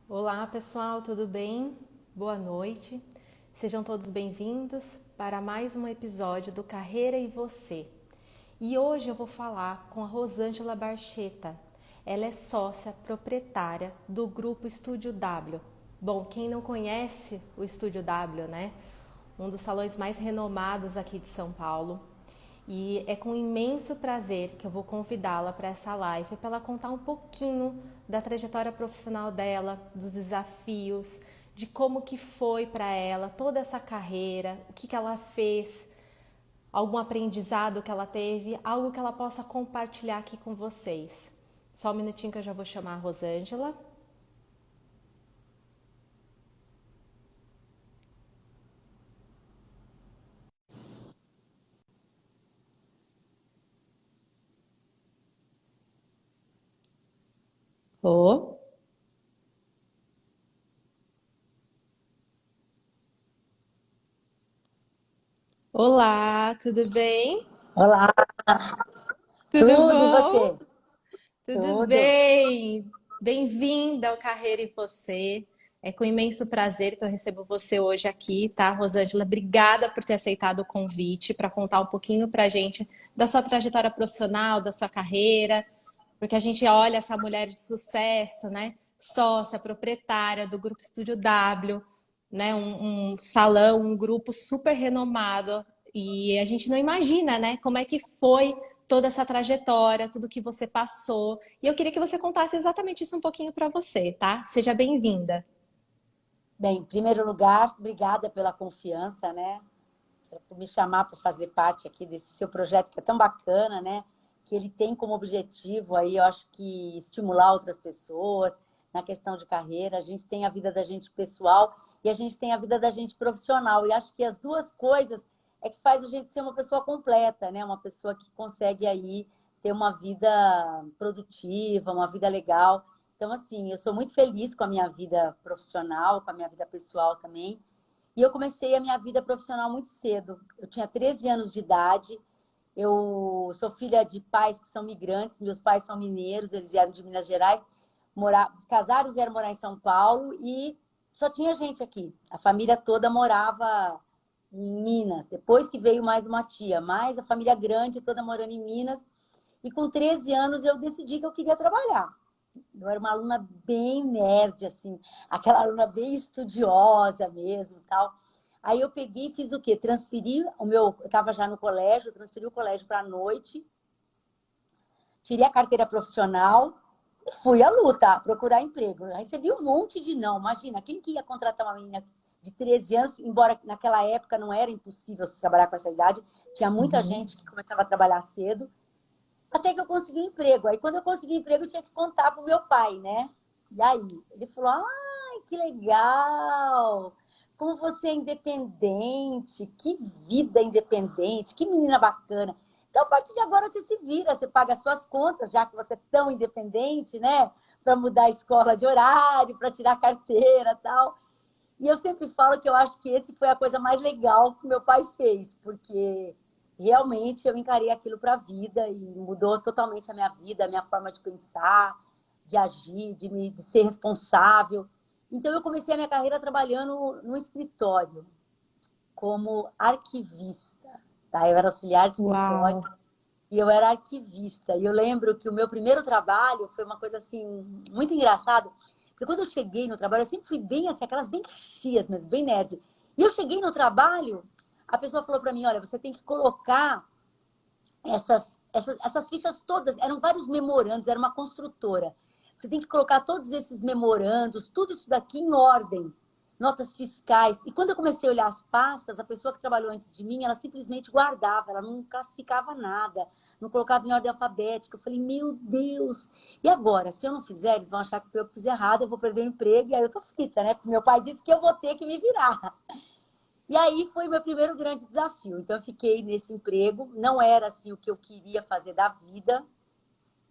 Olá pessoal, tudo bem? Boa noite. Sejam todos bem-vindos para mais um episódio do Carreira e Você. E hoje eu vou falar com a Rosângela Barcheta. Ela é sócia proprietária do grupo Estúdio W. Bom, quem não conhece o Estúdio W, né? Um dos salões mais renomados aqui de São Paulo. E é com imenso prazer que eu vou convidá-la para essa live para ela contar um pouquinho da trajetória profissional dela, dos desafios, de como que foi para ela toda essa carreira, o que que ela fez, algum aprendizado que ela teve, algo que ela possa compartilhar aqui com vocês. Só um minutinho que eu já vou chamar a Rosângela. Ô, olá, tudo bem? Olá, Tudo tudo e bom? você? Tudo Tudo. bem? Bem-vinda ao Carreira e Você. É com imenso prazer que eu recebo você hoje aqui, tá, Rosângela? Obrigada por ter aceitado o convite para contar um pouquinho para a gente da sua trajetória profissional, da sua carreira, porque a gente olha essa mulher de sucesso, né? Sócia, proprietária do Grupo Estúdio W, né? Um salão, um grupo super renomado. E a gente não imagina, né? Como é que foi toda essa trajetória, tudo que você passou. E eu queria que você contasse exatamente isso um pouquinho para você, tá? Seja bem-vinda. Bem, em primeiro lugar, obrigada pela confiança, né? Por me chamar para fazer parte aqui desse seu projeto que é tão bacana, né? Que ele tem como objetivo aí, eu acho que estimular outras pessoas na questão de carreira. A gente tem a vida da gente pessoal e a gente tem a vida da gente profissional. E acho que as duas coisas é que faz a gente ser uma pessoa completa, né? Uma pessoa que consegue aí ter uma vida produtiva, uma vida legal. Então, assim, eu sou muito feliz com a minha vida profissional, com a minha vida pessoal também. E eu comecei a minha vida profissional muito cedo. Eu tinha 13 anos de idade. Eu sou filha de pais que são migrantes. Meus pais são mineiros, eles vieram de Minas Gerais, casaram e vieram morar em São Paulo e só tinha gente aqui. A família toda morava em Minas. Depois que veio mais uma tia, mais a família grande toda morando em Minas. E com 13 anos eu decidi que eu queria trabalhar. Eu era uma aluna bem nerd, assim, aquela aluna bem estudiosa mesmo, tal. Aí eu peguei e fiz o quê? Transferi o meu, eu estava já no colégio, transferi o colégio para a noite, tirei a carteira profissional e fui à luta, procurar emprego. Eu recebi um monte de não. Imagina, quem que ia contratar uma menina de 13 anos, embora naquela época não era impossível se trabalhar com essa idade, tinha muita Uhum. gente que começava a trabalhar cedo. Até que eu consegui um emprego. Aí, quando eu consegui um emprego, eu tinha que contar pro meu pai, né? E aí, ele falou: ai, que legal! Como você é independente, que vida independente, que menina bacana. Então, a partir de agora, você se vira, você paga as suas contas, já que você é tão independente, né? Para mudar a escola de horário, para tirar a carteira e tal. E eu sempre falo que eu acho que esse foi a coisa mais legal que meu pai fez, porque realmente eu encarei aquilo para a vida e mudou totalmente a minha vida, a minha forma de pensar, de agir, de ser responsável. Então eu comecei a minha carreira trabalhando no escritório como arquivista, tá? Eu era auxiliar de escritório Uau! e eu era arquivista. E eu lembro que o meu primeiro trabalho foi uma coisa assim muito engraçada, porque quando eu cheguei no trabalho, eu sempre fui bem assim, aquelas bem caxias mesmo, bem nerd. E eu cheguei no trabalho, a pessoa falou para mim, olha, você tem que colocar essas fichas todas, eram vários memorandos, era uma construtora. Você tem que colocar todos esses memorandos, tudo isso daqui em ordem, notas fiscais. E quando eu comecei a olhar as pastas, a pessoa que trabalhou antes de mim, ela simplesmente guardava, ela não classificava nada, não colocava em ordem alfabética. Eu falei, meu Deus! E agora, se eu não fizer, eles vão achar que foi eu que fiz errado, eu vou perder o emprego, e aí eu tô frita, né? Porque meu pai disse que eu vou ter que me virar. E aí foi meu primeiro grande desafio. Então eu fiquei nesse emprego, não era assim o que eu queria fazer da vida,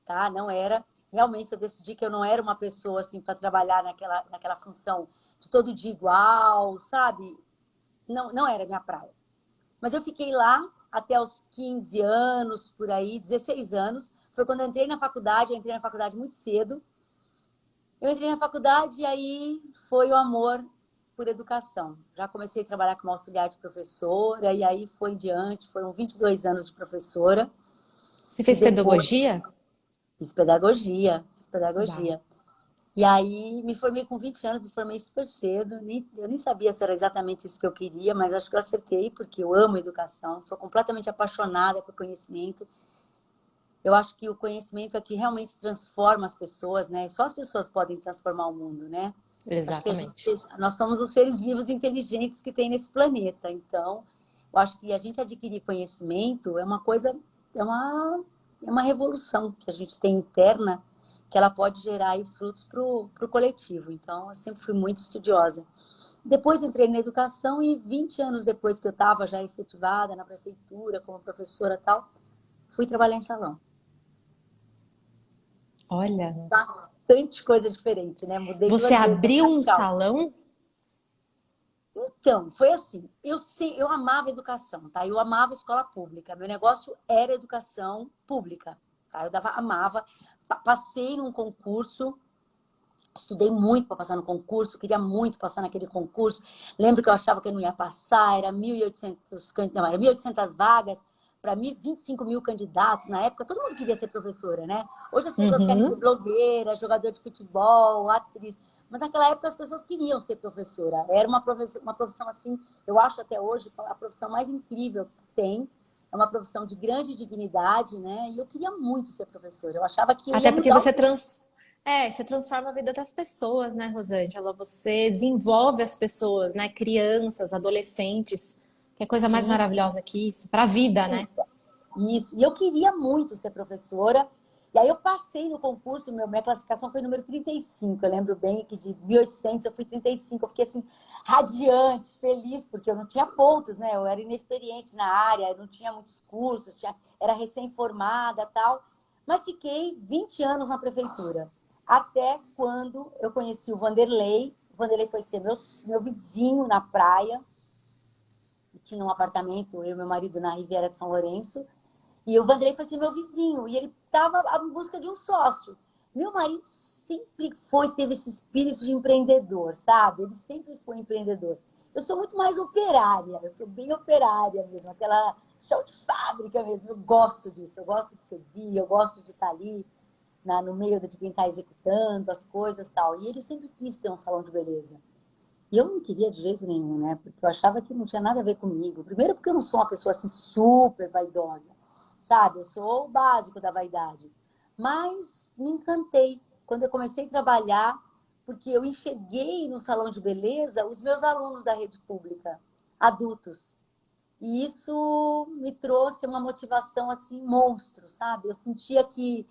tá? Não era. Realmente eu decidi que eu não era uma pessoa assim para trabalhar naquela função de todo dia igual, sabe? Não, não era minha praia. Mas eu fiquei lá até os 15 anos, por aí, 16 anos. Foi quando eu entrei na faculdade, eu entrei na faculdade muito cedo. Eu entrei na faculdade e aí foi o amor por educação. Já comecei a trabalhar como auxiliar de professora e aí foi em diante, foram 22 anos de professora Você e fez depois pedagogia? fiz pedagogia, fiz Uau. pedagogia. E aí me formei com 20 anos, me formei super cedo, eu nem sabia se era exatamente isso que eu queria, mas acho que eu acertei porque eu amo educação, sou completamente apaixonada por conhecimento. Eu acho que o conhecimento é que realmente transforma as pessoas, né? Só as pessoas podem transformar o mundo, né? Acho que Exatamente. nós somos os seres vivos inteligentes que tem nesse planeta. Então, eu acho que a gente adquirir conhecimento é uma coisa, é uma, é uma revolução que a gente tem interna, que ela pode gerar aí frutos para o coletivo. Então, eu sempre fui muito estudiosa. Depois entrei na educação e 20 anos depois que eu estava já efetivada na prefeitura, como professora e tal, fui trabalhar em salão. Olha, Bastante coisa diferente, né? Mudei você 2 vezes abriu um radical. salão? Então, foi assim, eu amava educação, tá? Eu amava escola pública, meu negócio era educação pública, tá? Amava, passei num concurso, estudei muito para passar no concurso, queria muito passar naquele concurso. Lembro que eu achava que eu não ia passar, era 1.800, não, era 1.800 vagas para 25 mil candidatos na época. Todo mundo queria ser professora, né? Hoje as pessoas querem ser Uhum. blogueira, jogador de futebol, atriz. Mas naquela época as pessoas queriam ser professora. Era uma profissão assim, eu acho até hoje a profissão mais incrível que tem. É uma profissão de grande dignidade, né? E eu queria muito ser professora. Eu achava que eu ia Até porque mudar o você mundo. você transforma a vida das pessoas, né, Rosângela? Você desenvolve as pessoas, né? Crianças, adolescentes. Que coisa mais Sim, sim. maravilhosa que isso? Para a vida, né? Isso. E eu queria muito ser professora. E aí eu passei no concurso, minha classificação foi número 35. Eu lembro bem que de 1.800 eu fui 35. Eu fiquei assim, radiante, feliz, porque eu não tinha pontos, né? Eu era inexperiente na área, eu não tinha muitos cursos, era recém-formada tal. Mas fiquei 20 anos na prefeitura. Até quando eu conheci o Vanderlei. O Vanderlei foi ser meu vizinho na praia. Eu tinha um apartamento, eu e meu marido, na Riviera de São Lourenço. E o Vanderlei foi ser meu vizinho. E ele estava em busca de um sócio. Meu marido sempre teve esse espírito de empreendedor, sabe? Ele sempre foi empreendedor. Eu sou muito mais operária, eu sou bem operária mesmo, aquela chão de fábrica mesmo. Eu gosto disso, eu gosto de servir, eu gosto de estar ali no meio de quem está executando as coisas e tal. E ele sempre quis ter um salão de beleza. E eu não queria de jeito nenhum, né? Porque eu achava que não tinha nada a ver comigo. Primeiro porque eu não sou uma pessoa assim super vaidosa, sabe? Eu sou o básico da vaidade. Mas me encantei quando eu comecei a trabalhar, porque eu enxerguei no salão de beleza os meus alunos da rede pública, adultos. E isso me trouxe uma motivação assim monstro, sabe? Eu sentia que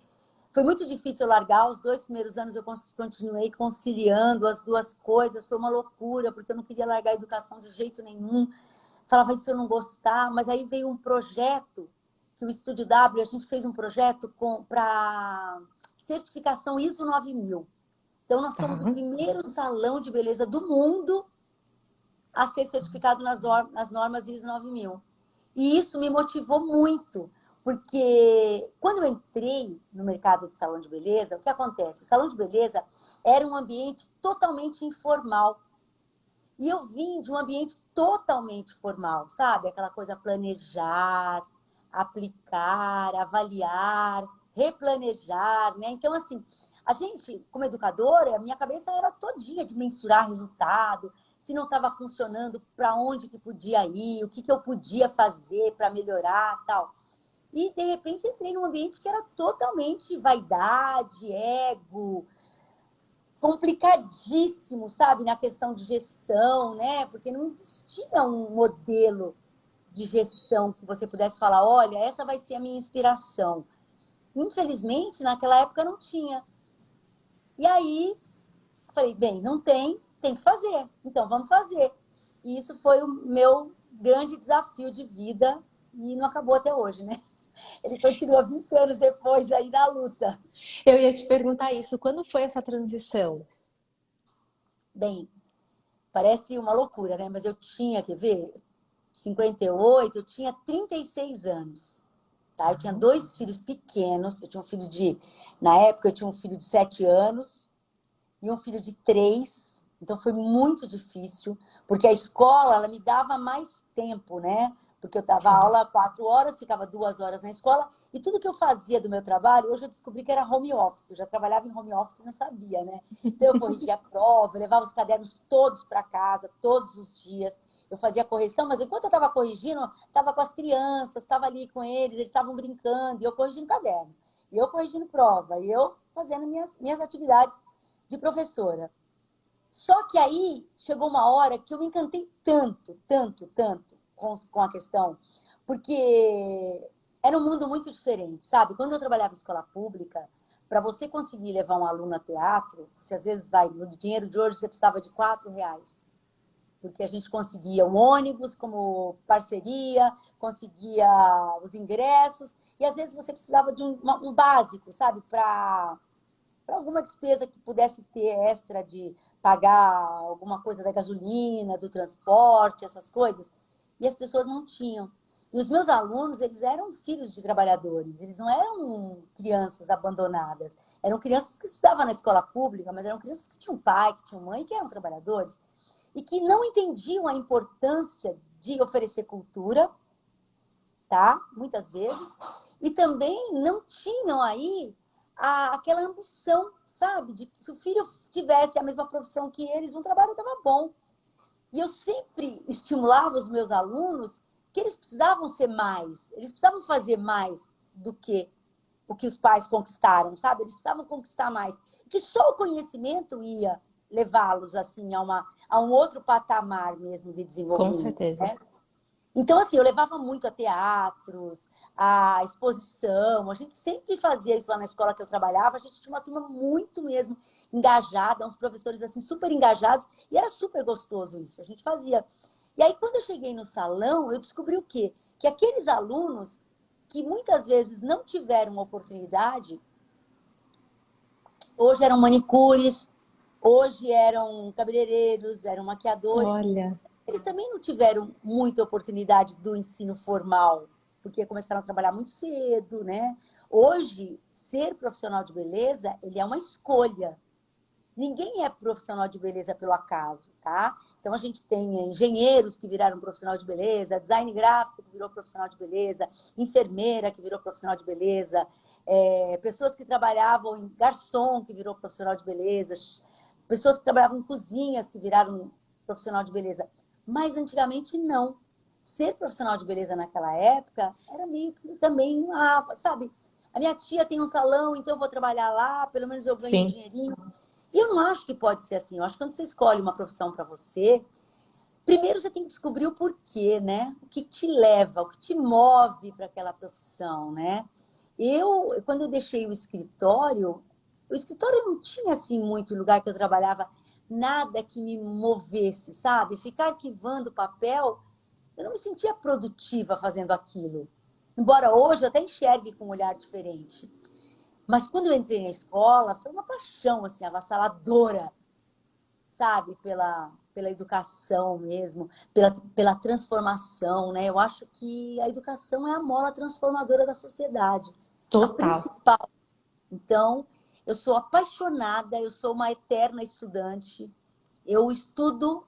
foi muito difícil largar. Os 2 primeiros anos eu continuei conciliando as duas coisas. Foi uma loucura, porque eu não queria largar a educação de jeito nenhum. Falava isso eu não gostar, mas aí veio um projeto que o Estúdio W, a gente fez um projeto para certificação ISO 9000. Então, nós Tá. somos o primeiro salão de beleza do mundo a ser certificado nas normas ISO 9000. E isso me motivou muito, porque quando eu entrei no mercado de salão de beleza, o que acontece? O salão de beleza era um ambiente totalmente informal. E eu vim de um ambiente totalmente formal, sabe? Aquela coisa planejar, aplicar, avaliar, replanejar, né? Então, assim, a gente, como educadora, a minha cabeça era todinha de mensurar resultado, se não estava funcionando, para onde que podia ir, o que, que eu podia fazer para melhorar, tal. E, de repente, entrei num ambiente que era totalmente vaidade, ego, complicadíssimo, sabe, na questão de gestão, né? Porque não existia um modelo de gestão que você pudesse falar, olha, essa vai ser a minha inspiração. Infelizmente, naquela época não tinha. E aí, falei, bem, não tem, tem que fazer. Então, vamos fazer. E isso foi o meu grande desafio de vida e não acabou até hoje, né? Ele continua 20 anos depois aí na luta. Eu ia te perguntar isso. Quando foi essa transição? Bem, parece uma loucura, né? Mas eu tinha, quer ver? 58, eu tinha 36 anos. Tá? Eu tinha 2 filhos pequenos. Eu tinha um filho de. Na época, eu tinha um filho de 7 anos e um filho de 3. Então foi muito difícil, porque a escola ela me dava mais tempo, né? Porque eu dava Sim. aula 4 horas, ficava 2 horas na escola, e tudo que eu fazia do meu trabalho, hoje eu descobri que era home office. Eu já trabalhava em home office e não sabia, né? Então eu corrigia a prova, eu levava os cadernos todos para casa, todos os dias. Eu fazia correção, mas enquanto eu estava corrigindo, estava com as crianças, estava ali com eles estavam brincando, e eu corrigindo caderno, e eu corrigindo prova, e eu fazendo minhas atividades de professora. Só que aí chegou uma hora que eu me encantei tanto, tanto, tanto com a questão, porque era um mundo muito diferente, sabe? Quando eu trabalhava em escola pública, para você conseguir levar um aluno a teatro, você às vezes vai, no dinheiro de hoje você precisava de R$ 4, porque a gente conseguia um ônibus como parceria, conseguia os ingressos, e às vezes você precisava de um básico, sabe? Para alguma despesa que pudesse ter extra de pagar alguma coisa da gasolina, do transporte, essas coisas. E as pessoas não tinham. E os meus alunos, eles eram filhos de trabalhadores, eles não eram crianças abandonadas. Eram crianças que estudavam na escola pública, mas eram crianças que tinham pai, que tinham mãe, que eram trabalhadores. E que não entendiam a importância de oferecer cultura, tá? Muitas vezes. E também não tinham aí aquela ambição, sabe? De que se o filho tivesse a mesma profissão que eles, um trabalho estava bom. E eu sempre estimulava os meus alunos que eles precisavam ser mais, eles precisavam fazer mais do que o que os pais conquistaram, sabe? Eles precisavam conquistar mais. Que só o conhecimento ia levá-los assim a um outro patamar mesmo de Com desenvolvimento, certeza. né? Então, assim, eu levava muito a teatros, a exposição. A gente sempre fazia isso lá na escola que eu trabalhava. A gente tinha uma turma muito mesmo engajada, uns professores assim super engajados. E era super gostoso isso. A gente fazia. E aí, quando eu cheguei no salão, eu descobri o quê? Que aqueles alunos que muitas vezes não tiveram oportunidade, hoje eram manicures, hoje eram cabeleireiros, eram maquiadores, Olha, eles também não tiveram muita oportunidade do ensino formal, porque começaram a trabalhar muito cedo, né? Hoje, ser profissional de beleza, ele é uma escolha. Ninguém é profissional de beleza pelo acaso, tá? Então, a gente tem engenheiros que viraram profissional de beleza, design gráfico que virou profissional de beleza, enfermeira que virou profissional de beleza, pessoas que trabalhavam em garçom que virou profissional de beleza, pessoas que trabalhavam em cozinhas que viraram profissional de beleza. Mas antigamente não. Ser profissional de beleza naquela época era meio que também, sabe? A minha tia tem um salão, então eu vou trabalhar lá, pelo menos eu ganho um sim. dinheirinho. E eu não acho que pode ser assim. Eu acho que quando você escolhe uma profissão para você, primeiro você tem que descobrir o porquê, né? O que te leva, o que te move para aquela profissão, né? Quando eu deixei o escritório não tinha assim muito lugar que eu trabalhava, nada que me movesse, sabe? Ficar arquivando papel, eu não me sentia produtiva fazendo aquilo. Embora hoje eu até enxergue com um olhar diferente. Mas quando eu entrei na escola, foi uma paixão assim, avassaladora, sabe? Pela educação mesmo, pela transformação, né? Eu acho que a educação é a mola transformadora da sociedade, a Total. principal. Então, eu sou apaixonada, eu sou uma eterna estudante. Eu estudo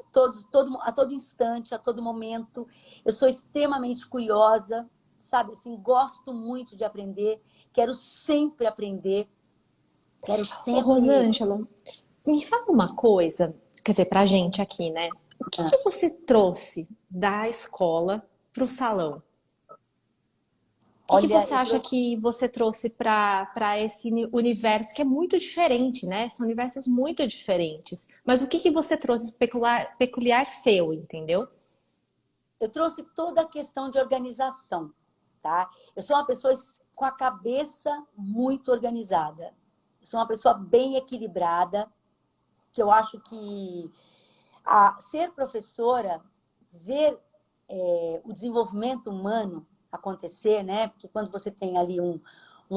a todo instante, a todo momento. Eu sou extremamente curiosa, sabe? Assim, gosto muito de aprender, quero sempre aprender, quero Ô, sempre. Rosângela, me fala uma coisa, quer dizer, pra gente aqui, né? O que que você trouxe da escola pro salão? O que que Olha, você eu acha trouxe. que você trouxe para esse universo que é muito diferente, né? São universos muito diferentes. Mas o que que você trouxe peculiar seu, entendeu? Eu trouxe toda a questão de organização, tá? Eu sou uma pessoa com a cabeça muito organizada. Eu sou uma pessoa bem equilibrada, que eu acho que ser professora, ver o desenvolvimento humano acontecer, né? Porque quando você tem ali um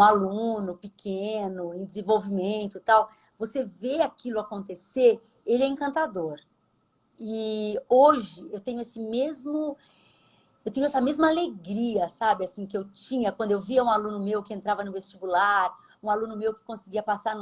aluno pequeno, em desenvolvimento e tal, você vê aquilo acontecer, ele é encantador. E hoje eu tenho essa mesma alegria, sabe, assim, que eu tinha quando eu via um aluno meu que entrava no vestibular, um aluno meu que conseguia passar,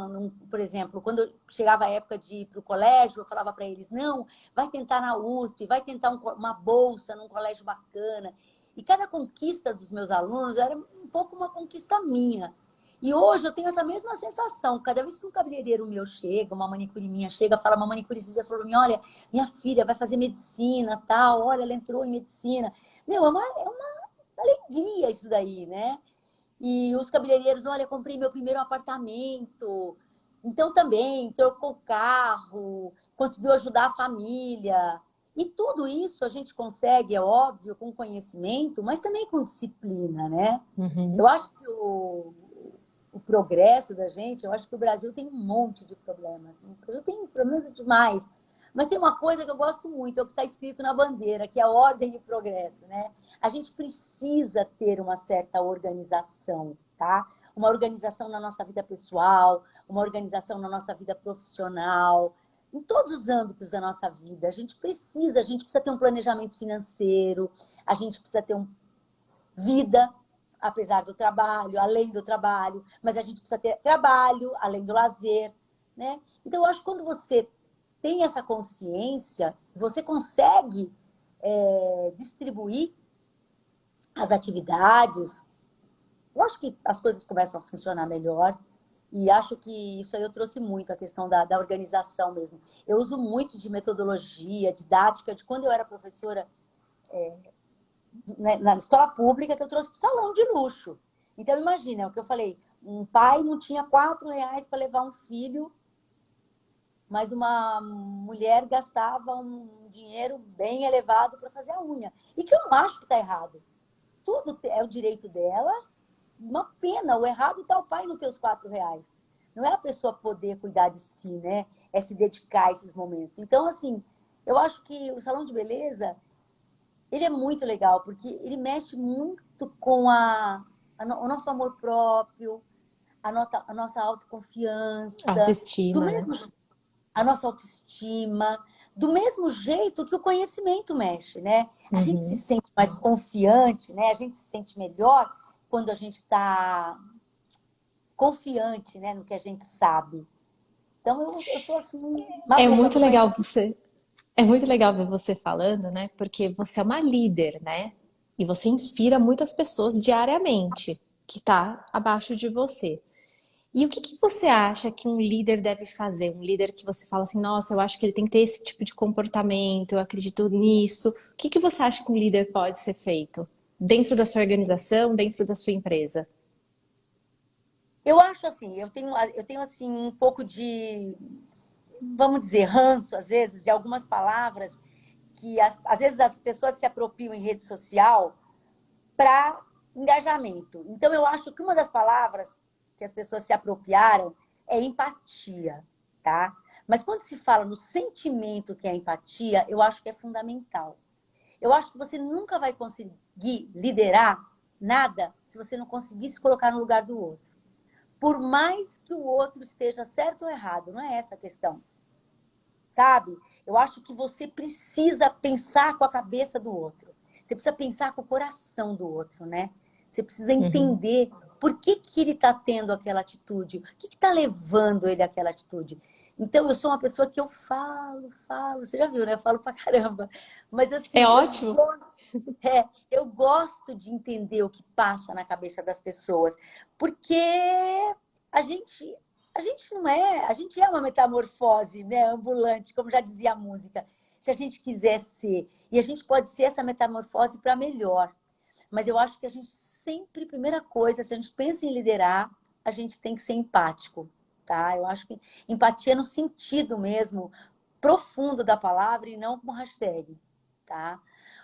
por exemplo, quando chegava a época de ir para o colégio, eu falava para eles, não, vai tentar na USP, vai tentar uma bolsa num colégio bacana. E cada conquista dos meus alunos era um pouco uma conquista minha. E hoje eu tenho essa mesma sensação. Cada vez que um cabeleireiro meu chega, uma manicure minha chega, fala, uma manicure esses dias falou para mim, olha, minha filha vai fazer medicina, tal, olha, ela entrou em medicina. Meu, é uma alegria isso daí, né? E os cabeleireiros, olha, comprei meu primeiro apartamento. Então também trocou o carro, conseguiu ajudar a família. E tudo isso a gente consegue, é óbvio, com conhecimento, mas também com disciplina, né? Uhum. Eu acho que o progresso da gente, eu acho que o Brasil tem um monte de problemas. O Brasil tem problemas demais. Mas tem uma coisa que eu gosto muito, é o que está escrito na bandeira, que é a ordem e o progresso, né? A gente precisa ter uma certa organização, tá? Uma organização na nossa vida pessoal, uma organização na nossa vida profissional, em todos os âmbitos da nossa vida. A gente precisa ter um planejamento financeiro, a gente precisa ter vida, apesar do trabalho, além do trabalho, mas a gente precisa ter trabalho, além do lazer, né? Então, eu acho que quando você tem essa consciência, você consegue distribuir as atividades. Eu acho que as coisas começam a funcionar melhor. E acho que isso aí eu trouxe muito, a questão da organização mesmo. Eu uso muito de metodologia, didática, de quando eu era professora na escola pública, que eu trouxe para o salão de luxo. Então, imagina, o que eu falei, um pai não tinha R$ 4 para levar um filho, mas uma mulher gastava um dinheiro bem elevado para fazer a unha. E que eu não acho que está errado. Tudo é o direito dela. Uma pena, o errado está o pai não ter os R$ 4. Não é a pessoa poder cuidar de si, né? É se dedicar a esses momentos. Então, assim, eu acho que o salão de beleza, ele é muito legal, porque ele mexe muito com o nosso amor próprio, a nossa autoconfiança, do Autoestima, né? mesmo, a nossa autoestima, do mesmo jeito que o conhecimento mexe, né? A gente se Uhum. sente mais confiante, né? A gente se sente melhor quando a gente está confiante, né, no que a gente sabe. Então, eu sou assim, É maluca muito por legal conhecimento. você, é muito legal ver você falando, né? Porque você é uma líder, né? E você inspira muitas pessoas diariamente que tá abaixo de você. E o que que você acha que um líder deve fazer? Um líder que você fala assim, nossa, eu acho que ele tem que ter esse tipo de comportamento, eu acredito nisso. O que que você acha que um líder pode ser feito? Dentro da sua organização, dentro da sua empresa? Eu acho assim, eu tenho assim um pouco de, vamos dizer, ranço às vezes de algumas palavras que às vezes as pessoas se apropriam em rede social para engajamento. Então eu acho que uma das palavras que as pessoas se apropriaram é empatia, tá? Mas quando se fala no sentimento que é empatia, eu acho que é fundamental. Eu acho que você nunca vai conseguir liderar nada se você não conseguir se colocar no lugar do outro. Por mais que o outro esteja certo ou errado, não é essa a questão, sabe? Eu acho que você precisa pensar com a cabeça do outro. Você precisa pensar com o coração do outro, né? Você precisa Uhum. entender por que ele está tendo aquela atitude, o que está levando ele àquela atitude. Então, eu sou uma pessoa que eu falo, você já viu, né? Eu falo pra caramba. Mas, É assim, ótimo. eu gosto de entender o que passa na cabeça das pessoas, porque a gente, a gente é uma metamorfose, né, ambulante, como já dizia a música, se a gente quiser ser. E a gente pode ser essa metamorfose para melhor. Mas eu acho que a gente sempre, primeira coisa, se a gente pensa em liderar, a gente tem que ser empático, tá? Eu acho que empatia no sentido mesmo profundo da palavra e não como hashtag, tá?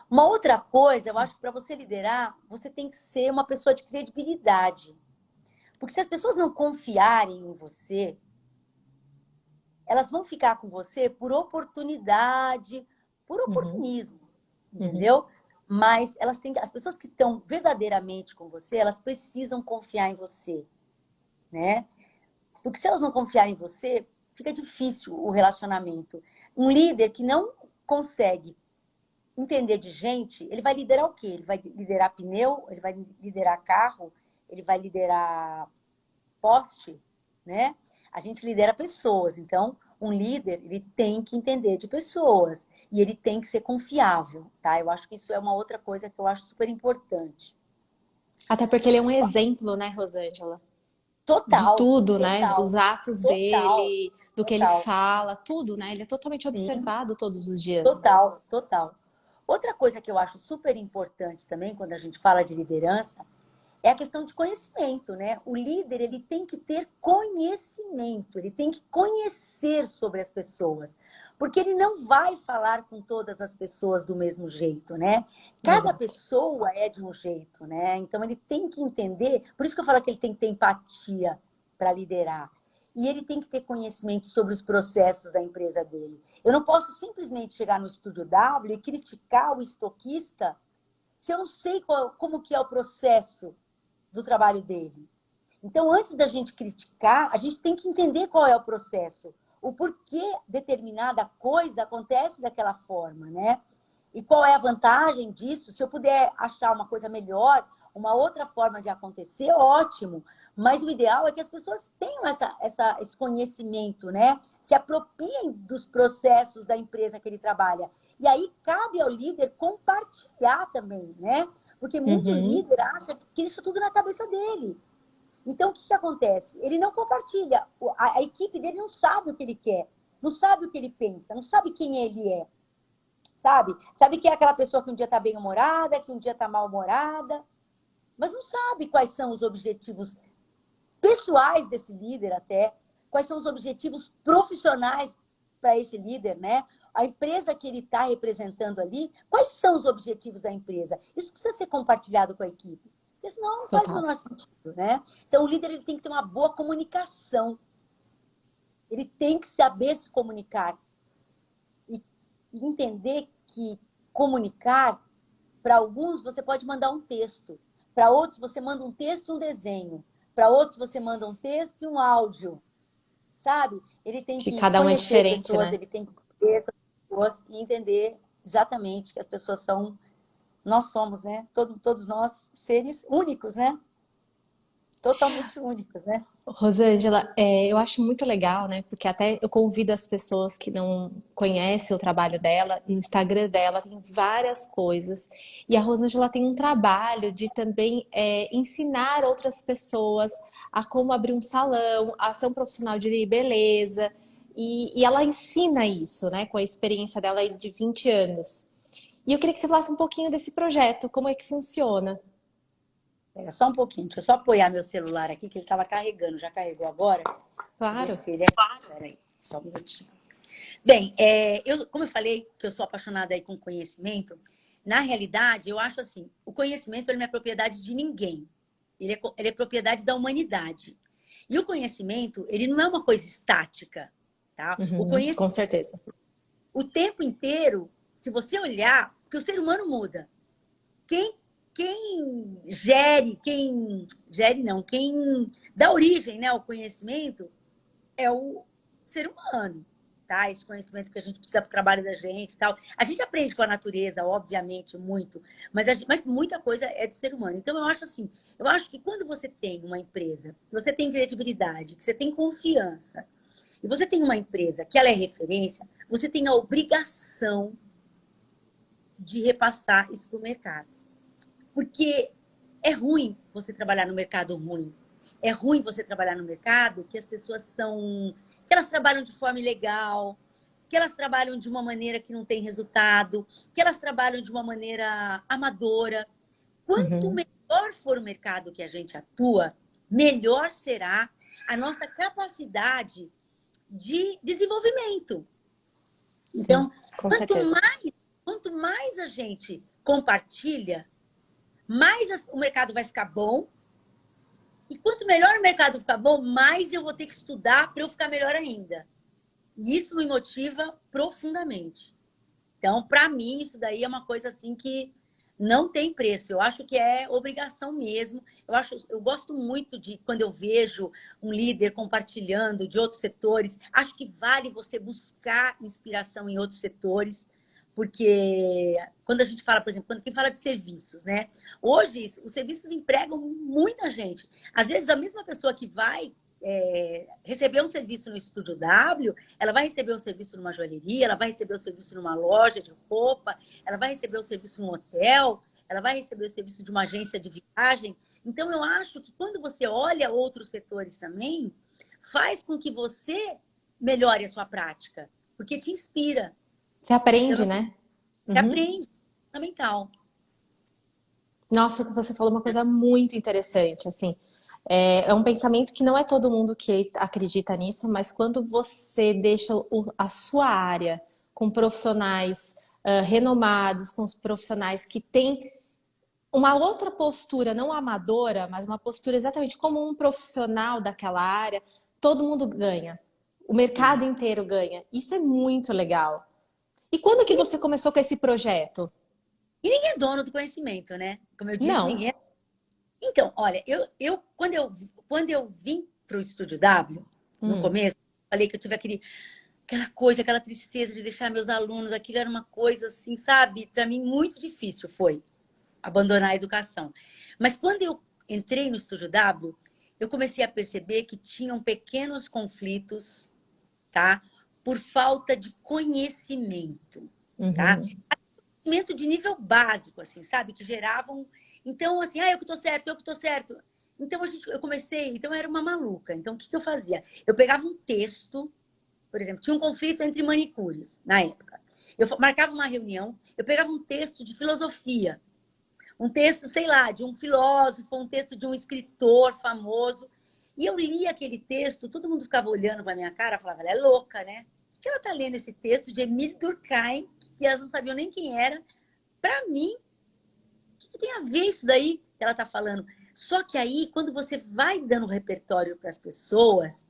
Uma outra coisa, eu acho que para você liderar, você tem que ser uma pessoa de credibilidade. Porque se as pessoas não confiarem em você, elas vão ficar com você por oportunidade, por Uhum. oportunismo, Uhum. entendeu? Mas as pessoas que estão verdadeiramente com você, elas precisam confiar em você, né? Porque se elas não confiarem em você, fica difícil o relacionamento. Um líder que não consegue entender de gente, ele vai liderar o quê? Ele vai liderar pneu, ele vai liderar carro, ele vai liderar poste, né? A gente lidera pessoas. Então, um líder, ele tem que entender de pessoas e ele tem que ser confiável, tá? Eu acho que isso é uma outra coisa que eu acho super importante. Até porque ele é um exemplo, né, Rosângela? De Total, tudo, né? total, Dos atos total, dele, do que ele total. fala, tudo, né? Ele é totalmente Sim, observado todos os dias. total, total. Outra coisa que eu acho super importante também, quando a gente fala de liderança, é a questão de conhecimento, né? O líder, ele tem que ter conhecimento, ele tem que conhecer sobre as pessoas, porque ele não vai falar com todas as pessoas do mesmo jeito, né? Cada Exato. pessoa é de um jeito, né? Então ele tem que entender, por isso que eu falo que ele tem que ter empatia para liderar. E ele tem que ter conhecimento sobre os processos da empresa dele. Eu não posso simplesmente chegar no estúdio W e criticar o estoquista se eu não sei como que é o processo do trabalho dele. Então, antes da gente criticar, a gente tem que entender qual é o processo, o porquê determinada coisa acontece daquela forma, né? E qual é a vantagem disso? Se eu puder achar uma coisa melhor, uma outra forma de acontecer, ótimo. Mas o ideal é que as pessoas tenham esse conhecimento, né? Se apropriem dos processos da empresa que ele trabalha. E aí cabe ao líder compartilhar também, né? Porque muito Uhum. líder acha que isso tudo na cabeça dele. Então, o que acontece? Ele não compartilha. A equipe dele não sabe o que ele quer, não sabe o que ele pensa, não sabe quem ele é, sabe? Sabe que é aquela pessoa que um dia está bem-humorada, que um dia está mal-humorada, mas não sabe quais são os objetivos pessoais desse líder até, quais são os objetivos profissionais para esse líder, né? A empresa que ele está representando ali, quais são os objetivos da empresa? Isso precisa ser compartilhado com a equipe, porque senão não faz o Total. menor sentido, né? Então, o líder ele tem que ter uma boa comunicação, ele tem que saber se comunicar e entender que comunicar, para alguns, você pode mandar um texto, para outros, você manda um texto e um desenho, para outros, você manda um texto e um áudio, sabe? Ele tem Que que cada um é conhecer diferente, pessoas, né? ele tem que conhecer as pessoas e entender exatamente que as pessoas são, nós somos, né? Todos nós seres únicos, né? Totalmente únicos, né? Rosângela, eu acho muito legal, né? Porque até eu convido as pessoas que não conhecem o trabalho dela, no Instagram dela tem várias coisas. E a Rosângela tem um trabalho de também ensinar outras pessoas a como abrir um salão, a ser um profissional de beleza. E ela ensina isso, né? Com a experiência dela aí de 20 anos. E eu queria que você falasse um pouquinho desse projeto, como é que funciona. Espera só um pouquinho, deixa eu só apoiar meu celular aqui, que ele estava carregando. Já carregou agora? Deixa eu ver Claro. se ele é. Peraí, só um minutinho. Bem, como eu falei que eu sou apaixonada aí com conhecimento, na realidade, eu acho assim, o conhecimento ele não é propriedade de ninguém. Ele é propriedade da humanidade. E o conhecimento, ele não é uma coisa estática, tá? O Uhum, com conhecimento, certeza. o tempo inteiro, se você olhar, porque o ser humano muda. Quem, quem gere não, quem dá origem, né, ao conhecimento é o ser humano, tá? Esse conhecimento que a gente precisa para o trabalho da gente e tal. A gente aprende com a natureza, obviamente, muito, mas muita coisa é do ser humano. Então, eu acho que quando você tem uma empresa, que você tem credibilidade, que você tem confiança, e você tem uma empresa que ela é referência, você tem a obrigação de repassar isso para o mercado. Porque é ruim você trabalhar no mercado ruim. É ruim você trabalhar no mercado que as pessoas são. Que elas trabalham de forma ilegal, que elas trabalham de uma maneira que não tem resultado, que elas trabalham de uma maneira amadora. Quanto Uhum. melhor for o mercado que a gente atua, melhor será a nossa capacidade de desenvolvimento. Sim, Então, com quanto certeza. mais, quanto mais a gente compartilha, mais o mercado vai ficar bom. E quanto melhor o mercado ficar bom, mais eu vou ter que estudar para eu ficar melhor ainda. E isso me motiva profundamente. Então, para mim, isso daí é uma coisa assim que não tem preço. Eu acho que é obrigação mesmo. Eu gosto muito de quando eu vejo um líder compartilhando de outros setores. Acho que vale você buscar inspiração em outros setores, Porque quando a gente fala, por exemplo, quando quem fala de serviços, né? Hoje, os serviços empregam muita gente. Às vezes, a mesma pessoa que vai receber um serviço no Estúdio W, ela vai receber um serviço numa joalheria, ela vai receber um serviço numa loja de roupa, ela vai receber um serviço num hotel, ela vai receber o serviço de uma agência de viagem. Então, eu acho que quando você olha outros setores também, faz com que você melhore a sua prática, porque te inspira. Você Eu aprende, não... né? Você Uhum. aprende, fundamental. Nossa, você falou uma coisa muito interessante, assim. É um pensamento que não é todo mundo que acredita nisso, mas quando você deixa a sua área com profissionais renomados, com os profissionais que têm uma outra postura, não amadora, mas uma postura exatamente como um profissional daquela área, todo mundo ganha. O mercado inteiro ganha. Isso é muito legal. E quando que você começou com esse projeto? E ninguém é dono do conhecimento, né? Como eu disse, ninguém Não. é. Então, olha, quando eu vim para o Estúdio W, no Hum. começo, falei que eu tive aquela coisa, aquela tristeza de deixar meus alunos, aquilo era uma coisa assim, sabe? Para mim, muito difícil foi abandonar a educação. Mas quando eu entrei no Estúdio W, eu comecei a perceber que tinham pequenos conflitos, tá? Por falta de conhecimento, tá? Uhum. Conhecimento de nível básico, assim, sabe? Que geravam. Então, assim, eu que tô certo, eu que tô certo. Então, eu comecei, então eu era uma maluca. Então, o que eu fazia? Eu pegava um texto, por exemplo, tinha um conflito entre manicures na época. Eu marcava uma reunião, eu pegava um texto de filosofia, um texto, sei lá, de um filósofo, um texto de um escritor famoso, e eu lia aquele texto, todo mundo ficava olhando para minha cara, falava, ela é louca, né? Por que ela tá lendo esse texto de Emile Durkheim, que elas não sabiam nem quem era? Para mim, o que tem a ver isso daí que ela está falando? Só que aí, quando você vai dando repertório para as pessoas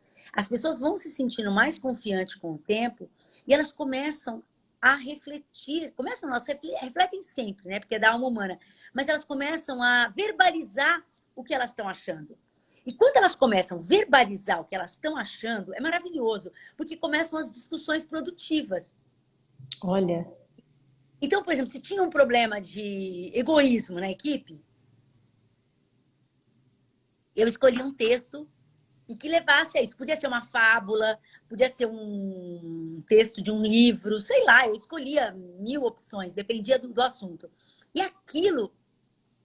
vão se sentindo mais confiantes com o tempo e elas começam a refletir. Começam, não, refletem sempre, né? Porque é da alma humana. Mas elas começam a verbalizar o que elas estão achando. E quando elas começam a verbalizar o que elas estão achando, é maravilhoso, porque começam as discussões produtivas. Olha. Então, por exemplo, se tinha um problema de egoísmo na equipe, eu escolhi um texto e que levasse a isso. Podia ser uma fábula, podia ser um texto de um livro, sei lá, eu escolhia 1000 opções, dependia do assunto. E aquilo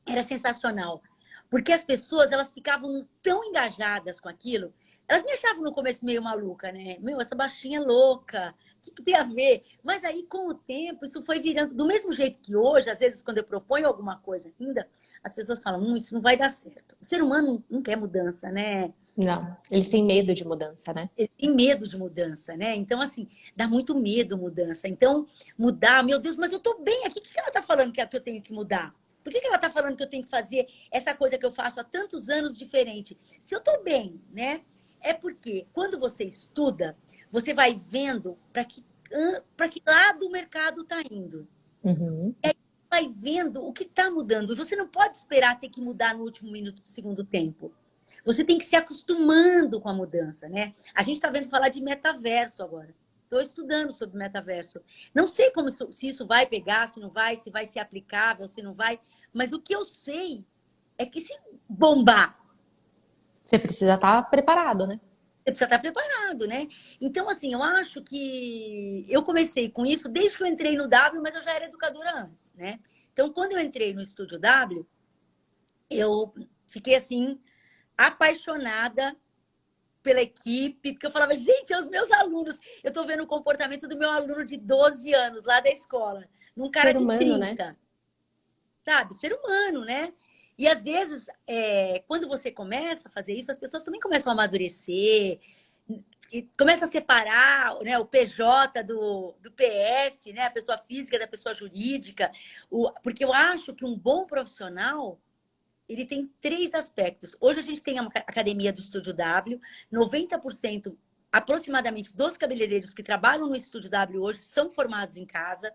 era sensacional, porque as pessoas elas ficavam tão engajadas com aquilo, elas me achavam no começo meio maluca, né? Meu, essa baixinha é louca, o que tem a ver? Mas aí, com o tempo, isso foi virando, do mesmo jeito que hoje, às vezes, quando eu proponho alguma coisa ainda, as pessoas falam, isso não vai dar certo. O ser humano não quer mudança, né? Não, eles têm medo de mudança, né? Ele tem medo de mudança, né? Então, assim, dá muito medo mudança. Então, mudar, meu Deus, mas eu tô bem aqui, o que ela tá falando que eu tenho que mudar? Por que ela tá falando que eu tenho que fazer essa coisa que eu faço há tantos anos diferente? Se eu tô bem, né? É porque quando você estuda, você vai vendo para que lado o mercado está indo. Uhum. E aí vai vendo o que está mudando. Você não pode esperar ter que mudar no último minuto do segundo tempo. Você tem que se acostumando com a mudança, né? A gente está vendo falar de metaverso agora. Estou estudando sobre metaverso. Não sei se isso vai pegar, se não vai, se vai ser aplicável, se não vai. Mas o que eu sei é que se bombar, Você precisa estar preparado, né? você precisa estar preparado, né? Então, assim, eu acho que eu comecei com isso desde que eu entrei no W, mas eu já era educadora antes, né? Então, quando eu entrei no Estúdio W, eu fiquei, assim, apaixonada pela equipe, porque eu falava, gente, é os meus alunos. Eu estou vendo o comportamento do meu aluno de 12 anos lá da escola, num cara Ser de humano, né? 30, sabe? Ser humano, né? E às vezes, quando você começa a fazer isso, as pessoas também começam a amadurecer, e começa a separar, né, o PJ do PF, né, a pessoa física da pessoa jurídica, porque eu acho que um bom profissional ele tem 3 aspectos. Hoje a gente tem a academia do Estúdio W, 90% aproximadamente dos cabeleireiros que trabalham no Estúdio W hoje são formados em casa,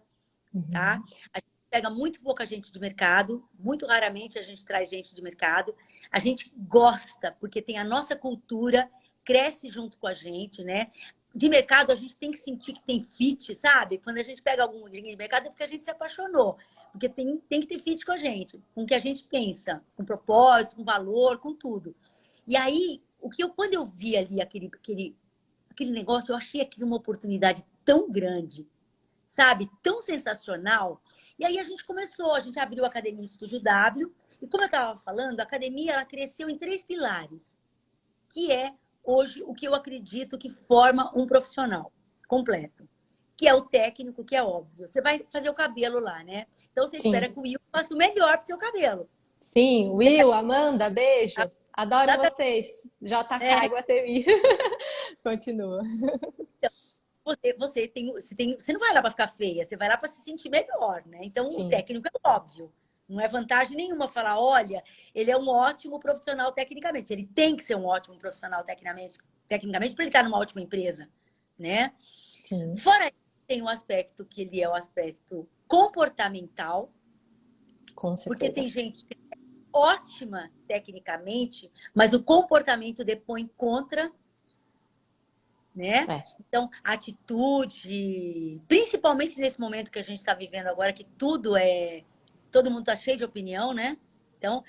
tá? Uhum. A gente pega muito pouca gente de mercado, muito raramente a gente traz gente de mercado. A gente gosta, porque tem a nossa cultura, cresce junto com a gente, né? de mercado, a gente tem que sentir que tem fit, sabe? Quando a gente pega algum linha de mercado, é porque a gente se apaixonou. Porque tem que ter fit com a gente, com o que a gente pensa, com propósito, com valor, com tudo. E aí, quando eu vi ali aquele negócio, eu achei aquilo uma oportunidade tão grande, sabe? Tão sensacional. E aí a gente abriu a Academia Estúdio W, e como eu estava falando, a academia ela cresceu em 3 pilares, que é hoje o que eu acredito que forma um profissional completo, que é o técnico, que é óbvio. Você vai fazer o cabelo lá, né? Então você espera Sim. que o Will faça o melhor pro seu cabelo. Sim, Will, Amanda, beijo. Adoro Exatamente. vocês. JK É, e Guatemi. Continua. você não vai lá para ficar feia, você vai lá para se sentir melhor, né? Então o Sim, técnico é óbvio. Não é vantagem nenhuma falar, olha, ele é um ótimo profissional tecnicamente. Ele tem que ser um ótimo profissional tecnicamente para ele estar numa ótima empresa, né? sim, Fora isso, tem um aspecto que ele é o aspecto comportamental, com porque certeza. tem gente que é ótima tecnicamente, mas o comportamento depõe contra, né? É. Então, atitude, principalmente nesse momento que a gente está vivendo agora, que todo mundo está cheio de opinião, né? Então,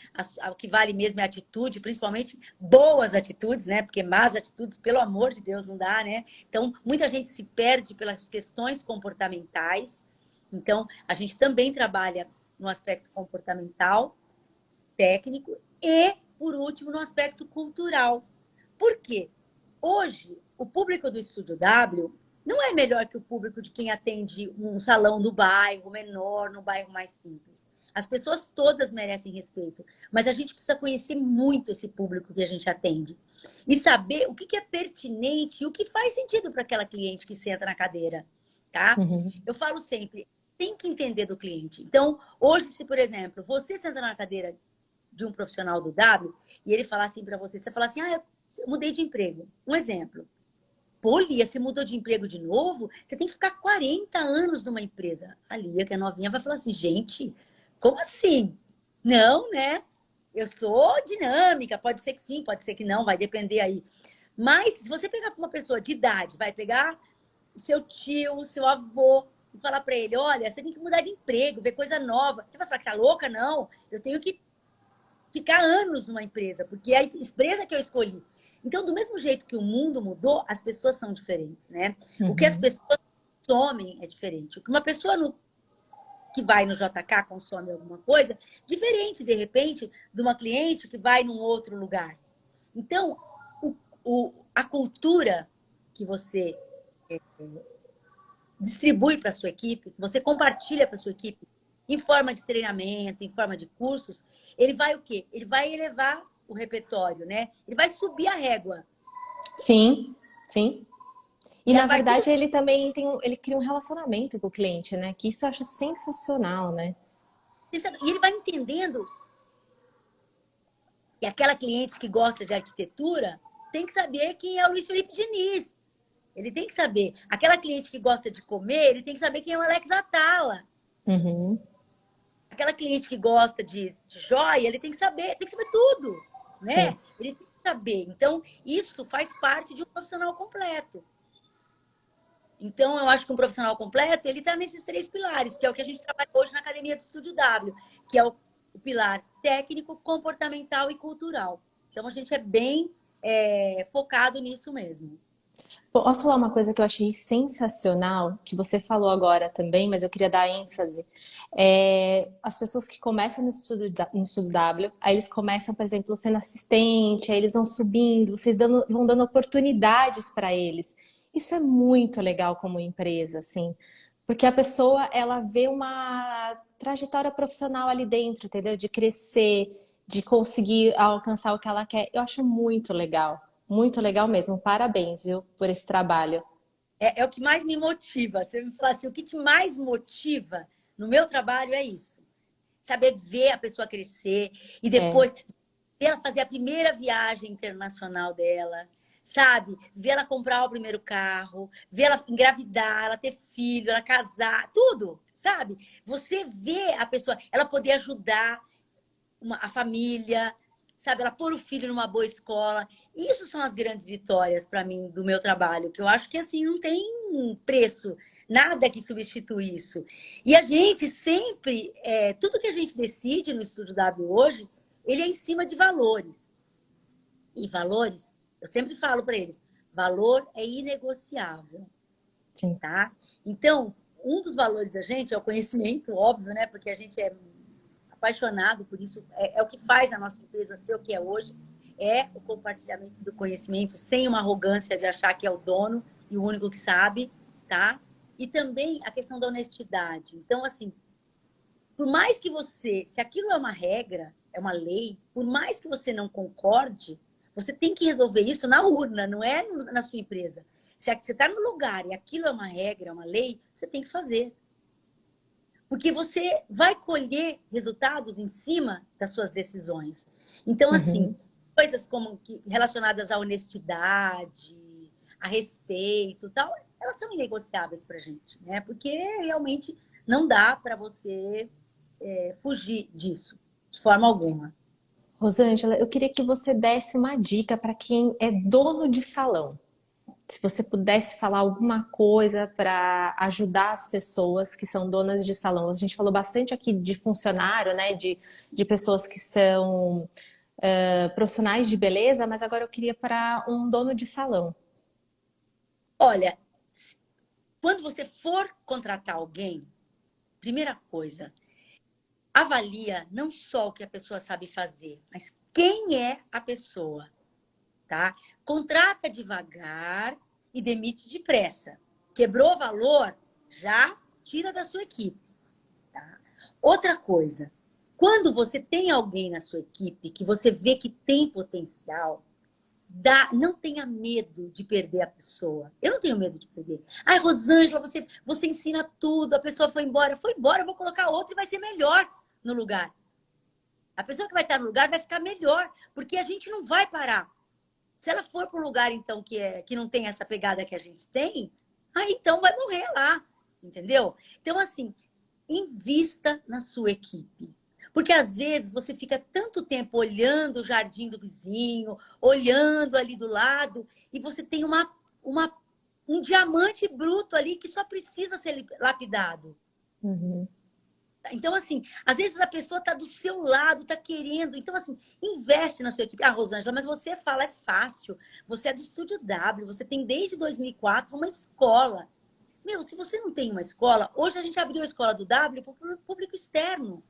o que vale mesmo é a atitude, principalmente boas atitudes, né? Porque más atitudes, pelo amor de Deus, não dá, né? Então, muita gente se perde pelas questões comportamentais. Então, a gente também trabalha no aspecto comportamental, técnico e, por último, no aspecto cultural. Por quê? Hoje, o público do Estúdio W não é melhor que o público de quem atende um salão no bairro menor, no bairro mais simples. As pessoas todas merecem respeito, mas a gente precisa conhecer muito esse público que a gente atende e saber o que é pertinente e o que faz sentido para aquela cliente que senta na cadeira, tá? Uhum. Eu falo sempre, tem que entender do cliente. Então, hoje, se por exemplo, você senta na cadeira de um profissional do W e ele falar assim para você, você fala assim, eu mudei de emprego. Um exemplo. Pô, Lia, você mudou de emprego de novo? Você tem que ficar 40 anos numa empresa. A Lia, que é novinha, vai falar assim, gente, como assim? Não, né? Eu sou dinâmica, pode ser que sim, pode ser que não, vai depender aí. Mas se você pegar uma pessoa de idade, vai pegar o seu tio, o seu avô, e falar para ele, olha, você tem que mudar de emprego, ver coisa nova. Ele vai falar que tá louca? Não, eu tenho que ficar anos numa empresa, porque é a empresa que eu escolhi. Então, do mesmo jeito que o mundo mudou, as pessoas são diferentes, né? O que as Uhum. pessoas consomem é diferente. O que uma pessoa que vai no JK consome alguma coisa, diferente, de repente, de uma cliente que vai num outro lugar. Então, a cultura que você distribui para a sua equipe, que você compartilha para a sua equipe, em forma de treinamento, em forma de cursos, ele vai o quê? Ele vai elevar o repertório, né? Ele vai subir a régua. Sim, sim. E E a na partir do... verdade ele também ele cria um relacionamento com o cliente, né? Que isso eu acho sensacional, né? E ele vai entendendo que aquela cliente que gosta de arquitetura tem que saber quem é o Luiz Felipe Diniz. Ele tem que saber. Aquela cliente que gosta de comer, ele tem que saber quem é o Alex Atala. Uhum. Aquela cliente que gosta de joia, ele tem que saber tudo, Sim. né? Ele tem que saber. Então, isso faz parte de um profissional completo. Então, eu acho que um profissional completo, ele está nesses 3 pilares, que é o que a gente trabalha hoje na Academia do Estúdio W, que é o pilar técnico, comportamental e cultural. Então, a gente é bem focado nisso mesmo. Posso falar uma coisa que eu achei sensacional, que você falou agora também, mas eu queria dar ênfase. As pessoas que começam no Estúdio W, aí eles começam, por exemplo, sendo assistente, aí eles vão subindo, vocês vão dando oportunidades para eles. Isso é muito legal como empresa, assim, porque a pessoa, ela vê uma trajetória profissional ali dentro, entendeu? De crescer, de conseguir alcançar o que ela quer. Eu acho muito legal. Muito legal mesmo. Parabéns, viu, por esse trabalho. É o que mais me motiva. Você me fala assim, o que te mais motiva no meu trabalho é isso. Saber ver a pessoa crescer e É, depois ver ela fazer a primeira viagem internacional dela, sabe? Ver ela comprar o primeiro carro, ver ela engravidar, ela ter filho, ela casar, tudo, sabe? Você vê a pessoa, ela poder ajudar a família, sabe? Ela pôr o filho numa boa escola. Isso são as grandes vitórias para mim do meu trabalho, que eu acho que assim não tem preço, nada que substitui isso. E a gente sempre, tudo que a gente decide no Estúdio W hoje, ele é em cima de valores. E valores, eu sempre falo para eles, valor é inegociável, Sim. tá? Então, um dos valores da gente é o conhecimento, óbvio, né? Porque a gente é apaixonado por isso, é o que faz a nossa empresa ser o que é hoje, é o compartilhamento do conhecimento sem uma arrogância de achar que é o dono e o único que sabe, tá? E também a questão da honestidade. Então, assim, por mais que você, se aquilo é uma regra, é uma lei, por mais que você não concorde, você tem que resolver isso na urna, não é na sua empresa. Se você está no lugar e aquilo é uma regra, é uma lei, você tem que fazer. Porque você vai colher resultados em cima das suas decisões. Então, assim, Uhum. coisas como relacionadas à honestidade, a respeito, tal, elas são inegociáveis para a gente, né? Porque realmente não dá para você fugir disso, de forma alguma. Rosângela, eu queria que você desse uma dica para quem é dono de salão. Se você pudesse falar alguma coisa para ajudar as pessoas que são donas de salão. A gente falou bastante aqui de funcionário, né? De pessoas que são profissionais de beleza, mas agora eu queria para um dono de salão. Olha, quando você for contratar alguém, primeira coisa, avalia não só o que a pessoa sabe fazer, mas quem é a pessoa, tá? Contrata devagar e demite depressa. Quebrou valor, já tira da sua equipe, tá? Outra coisa, quando você tem alguém na sua equipe que você vê que tem potencial, não tenha medo de perder a pessoa. Eu não tenho medo de perder. Ai, Rosângela, você ensina tudo, a pessoa foi embora, eu vou colocar outra e vai ser melhor no lugar. A pessoa que vai estar no lugar vai ficar melhor, porque a gente não vai parar. Se ela for para um lugar, então, que não tem essa pegada que a gente tem, aí então vai morrer lá, entendeu? Então, assim, invista na sua equipe. Porque às vezes você fica tanto tempo olhando o jardim do vizinho, olhando ali do lado, e você tem um diamante bruto ali que só precisa ser lapidado. Uhum. Então, assim, às vezes a pessoa está do seu lado, está querendo. Então, assim, investe na sua equipe. Ah, Rosângela, mas você fala, é fácil. Você é do Estúdio W, você tem desde 2004 uma escola. Meu, se você não tem uma escola, hoje a gente abriu a escola do W para o público externo.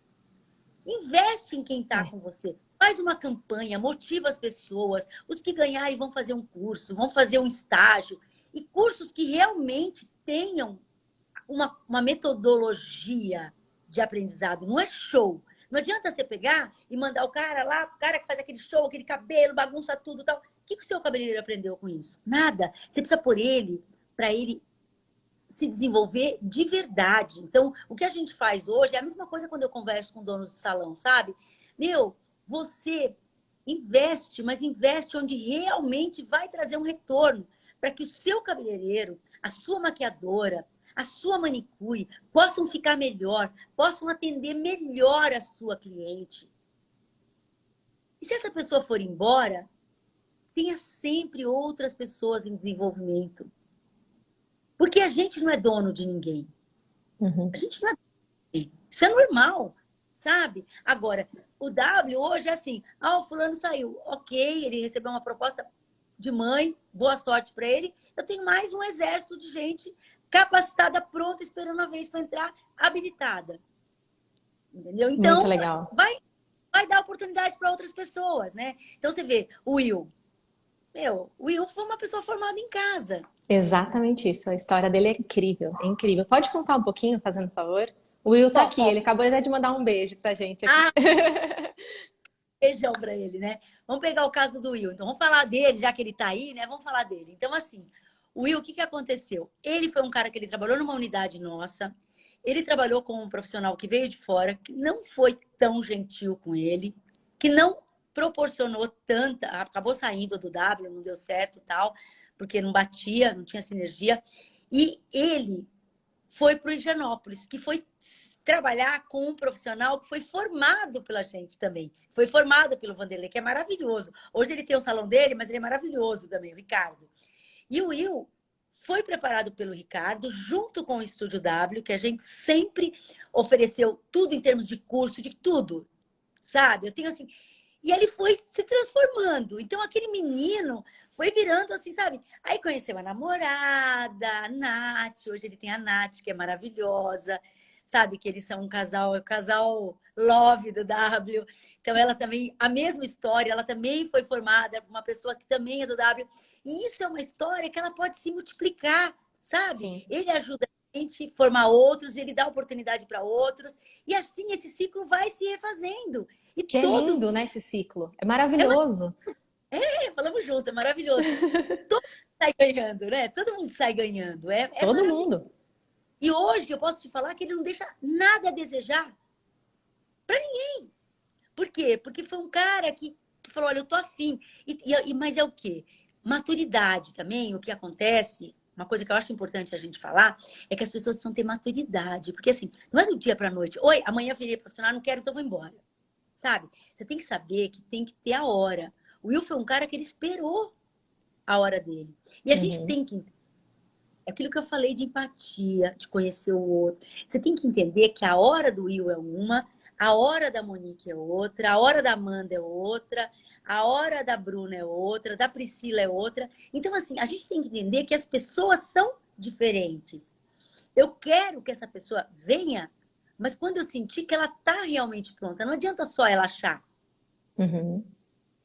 Investe em quem está É. com você. Faz uma campanha, motiva as pessoas. Os que ganharem vão fazer um curso, vão fazer um estágio. E cursos que realmente tenham uma metodologia de aprendizado. Não é show. Não adianta você pegar e mandar o cara lá, o cara que faz aquele show, aquele cabelo, bagunça tudo e tal. O que o seu cabeleireiro aprendeu com isso? Nada. Você precisa pôr ele para ele se desenvolver de verdade. Então, o que a gente faz hoje é a mesma coisa quando eu converso com donos de salão, sabe? Meu, você investe, mas investe onde realmente vai trazer um retorno para que o seu cabeleireiro, a sua maquiadora, a sua manicure possam ficar melhor, possam atender melhor a sua cliente. E se essa pessoa for embora, tenha sempre outras pessoas em desenvolvimento. Porque a gente não é dono de ninguém. Uhum. A gente não é. Isso é normal, sabe? Agora, o W hoje é assim: ah, o fulano saiu. Ok, ele recebeu uma proposta de mãe, boa sorte para ele. Eu tenho mais um exército de gente capacitada, pronta, esperando a vez para entrar, habilitada. Entendeu? Muito Então, legal. vai dar oportunidade para outras pessoas, né? Então, você vê, o Will. Meu, o Will foi uma pessoa formada em casa. Exatamente isso. A história dele é incrível, é incrível. Pode contar um pouquinho, fazendo favor? O Will tá aqui, ele acabou até de mandar um beijo pra gente aqui. Ah, beijão para ele, né? Vamos pegar o caso do Will. Então, vamos falar dele, já que ele está aí, né? Vamos falar dele. Então, assim, o Will, o que aconteceu? Ele foi um cara que ele trabalhou numa unidade nossa. Ele trabalhou com um profissional que veio de fora, que não foi tão gentil com ele, que não proporcionou tanta. Acabou saindo do W, não deu certo e tal, porque não batia, não tinha sinergia. E ele foi para o Higienópolis, que foi trabalhar com um profissional que foi formado pela gente também. Foi formado pelo Vanderlei, que é maravilhoso. Hoje ele tem o salão dele, mas ele é maravilhoso também, o Ricardo. E o Will foi preparado pelo Ricardo, junto com o Estúdio W, que a gente sempre ofereceu tudo em termos de curso, de tudo, sabe? Eu tenho assim... E ele foi se transformando. Então, aquele menino foi virando assim, sabe? Aí conheceu a namorada, a Nath. Hoje ele tem a Nath, que é maravilhosa. Sabe? Que eles são um casal, é o casal love do W. Então, ela também, a mesma história, ela também foi formada por uma pessoa que também é do W. E isso é uma história que ela pode se multiplicar, sabe? Sim. Ele ajuda a gente a formar outros, ele dá oportunidade para outros. E assim, esse ciclo vai se refazendo. E Que é todo lindo, né, esse ciclo. É maravilhoso. falamos junto, é maravilhoso. Todo mundo sai ganhando, né? Todo mundo sai ganhando. É Todo maravilhoso. mundo. E hoje eu posso te falar que ele não deixa nada a desejar para ninguém. Por quê? Porque foi um cara que falou: olha, eu tô afim. Mas é o quê? Maturidade também, o que acontece. Uma coisa que eu acho importante a gente falar é que as pessoas precisam ter maturidade. Porque, assim, não é do dia para a noite. Oi, amanhã virei profissional, não quero, então vou embora. Sabe? Você tem que saber que tem que ter a hora. O Will foi um cara que ele esperou a hora dele. E a gente tem que... É aquilo que eu falei de empatia, de conhecer o outro. Você tem que entender que a hora do Will é uma, a hora da Monique é outra, a hora da Amanda é outra, a hora da Bruna é outra, da Priscila é outra. Então, assim, a gente tem que entender que as pessoas são diferentes. Eu quero que essa pessoa venha, mas quando eu sentir que ela está realmente pronta, não adianta só ela achar. Uhum.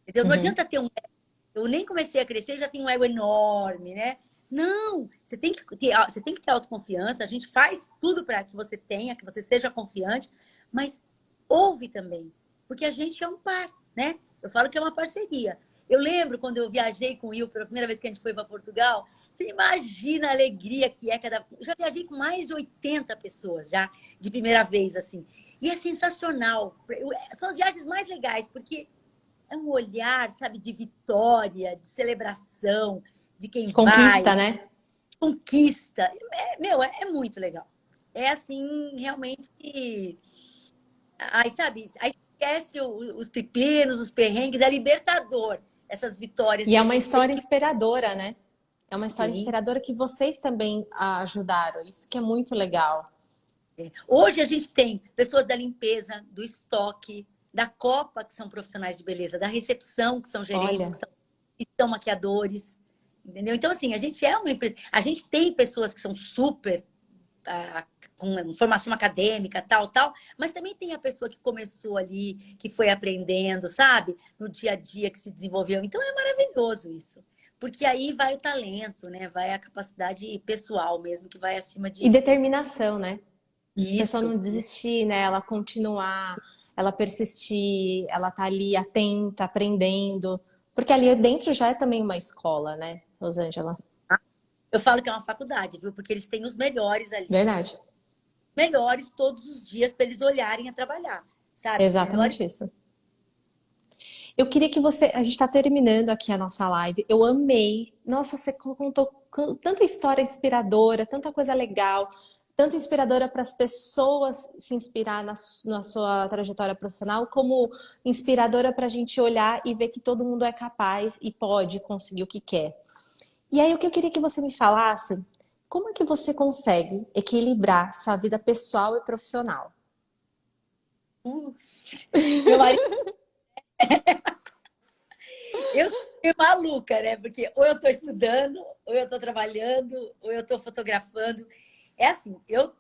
Entendeu? Não Uhum. adianta ter um ego. Eu nem comecei a crescer, já tenho um ego enorme, né? Não, você tem que ter autoconfiança. A gente faz tudo para que você tenha, que você seja confiante, mas ouve também, porque a gente é um par, né? Eu falo que é uma parceria. Eu lembro quando eu viajei com o Will pela primeira vez que a gente foi para Portugal. Você imagina a alegria que é cada. Eu já viajei com mais de 80 pessoas já de primeira vez assim. E é sensacional. São as viagens mais legais, porque é um olhar, sabe, de vitória, de celebração, de quem vai, Conquista, né? conquista. É muito legal. É assim, realmente. Aí, sabe, aí esquece os pepinos, os perrengues, é libertador essas vitórias E que é a uma gente tem. história inspiradora, né? É uma história Sim. inspiradora que vocês também ajudaram. Isso que é muito legal. Hoje a gente tem pessoas da limpeza, do estoque, da Copa, que são profissionais de beleza, da recepção, que são gerentes, Olha, que são maquiadores, entendeu? Então, assim, a gente é uma empresa. A gente tem pessoas que são super com formação acadêmica, tal, mas também tem a pessoa que começou ali, que foi aprendendo, sabe? No dia a dia, que se desenvolveu. Então, é maravilhoso isso. Porque aí vai o talento, né? Vai a capacidade pessoal mesmo, que vai acima e de determinação, né? A pessoa isso. não desistir, né? Ela continuar, ela persistir, ela tá ali atenta, aprendendo. Porque ali dentro já é também uma escola, né, Rosângela? Eu falo que é uma faculdade, viu? Porque eles têm os melhores ali. Verdade. Melhores todos os dias para eles olharem a trabalhar, sabe? Os melhores. Exatamente isso. Eu queria que você. A gente está terminando aqui a nossa live. Eu amei. Nossa, você contou tanta história inspiradora, tanta coisa legal, tanto inspiradora para as pessoas se inspirar na sua trajetória profissional, como inspiradora para a gente olhar e ver que todo mundo é capaz e pode conseguir o que quer. E aí, o que eu queria que você me falasse, como é que você consegue equilibrar sua vida pessoal e profissional? Uh, meu marido, eu sou meio maluca, né? Porque ou eu estou estudando, ou eu estou trabalhando, ou eu estou fotografando. É assim, eu